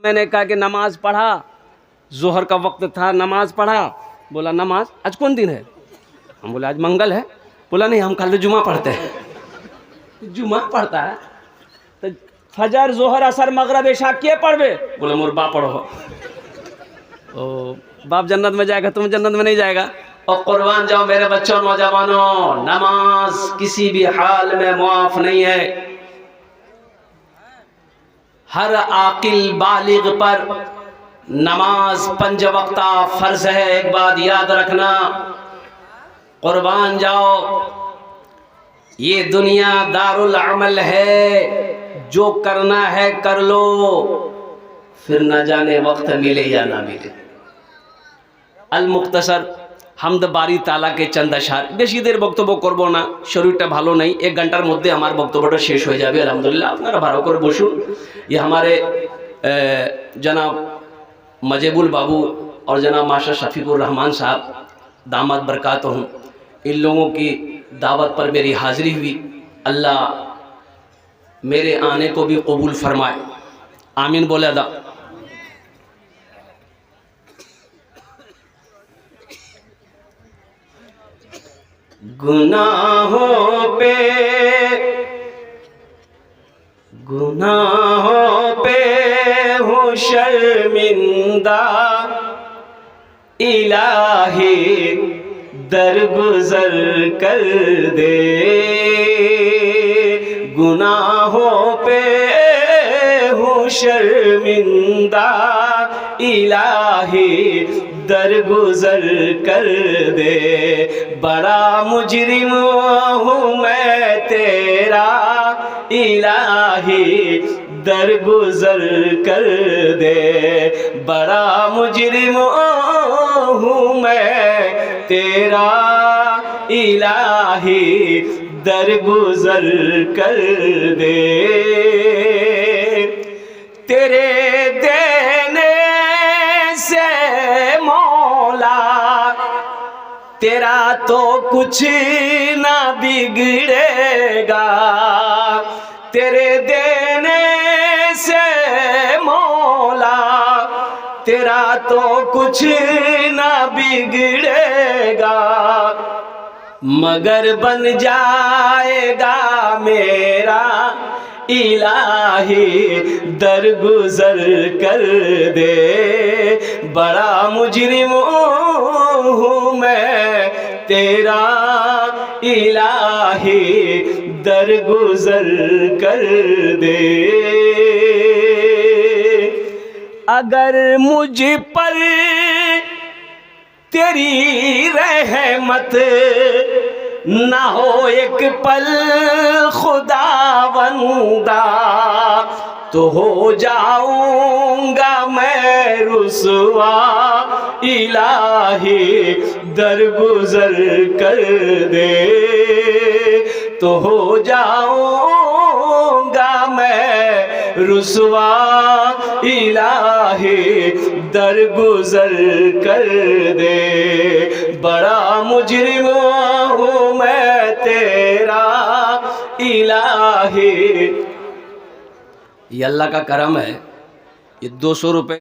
मैंने कहा कि नमाज पढ़ा, जोहर का वक्त था, नमाज पढ़ा। बोला नमाज आज कौन दिन है? हम बोले आज मंगल है। बोला नहीं, हम कल जुमा पढ़ते हैं। जुमा पढ़ता है तो फजर जोहर असर मगरब इशा के पढ़वे? बोले मोर बाप पढ़ो। ओ बाप जन्नत में जाएगा, तुम जन्नत में नहीं जाएगा। और कुर्बान जाओ मेरे बच्चों, नौजवानों, नमाज किसी भी हाल में मुआफ नहीं है। हर आकिल बालिग पर नमाज पंज वक्ता फर्ज है। एक बात याद रखना, कुर्बान जाओ, ये दुनिया दारुल अमल है, जो करना है कर लो, फिर न जाने वक्त मिले या ना मिले। अल मुख्तसर হামদ বাড়ি তালাকে চন্দ আশার। বেশি দের বক্তব্য করব না, শরীরটা ভালো নেই। এক ঘন্টার মধ্যে আমার বক্তব্যটা শেষ হয়ে যাবে আলহামদুলিল্লাহ। আপনারা ভালো করে বসুন। ये हमारे जनाब मजेबुल बाबू और जनाब मास्टर शफीकुर रहमान साहब दामद बरकात हूँ, इन लोगों की दावत पर मेरी हाज़िरी हुई। अल्लाह मेरे आने को भी कबूल फरमाए, आमीन बोले अदा। गुनाहों पे हूँ शर्मिंदा, इलाही दरगुजर कर दे। गुनाहों पे हूँ शर्मिंदा, इलाही दरगुजर कर दे। बड़ा मुजरिम हूँ मैं तेरा, इलाही दरगुजर कर दे। बड़ा मुजरिम हूँ मैं तेरा, इलाही दरगुजर कर दे। तेरे देने से मौला तेरा तो कुछ ना बिगड़ेगा। तेरे देने से मौला तेरा तो कुछ ना बिगड़ेगा, मगर बन जाएगा मेरा, इलाही दरगुजर कर दे। बड़ा मुजरिम हूँ मैं तेरा, इलाही दरगुजर कर दे। अगर मुझ पर तेरी रहमत ना हो एक पल खुदावंदा, तो हो जाऊंगा मैं रुसवा, इलाही दरगुजर कर दे। तो हो जाऊंगा मैं रुसवा, इलाही दरगुजर कर दे। बड़ा मुजरिम हूँ मैं तेरा, इलाही। ये अल्लाह का करम है। ये 200 रुपये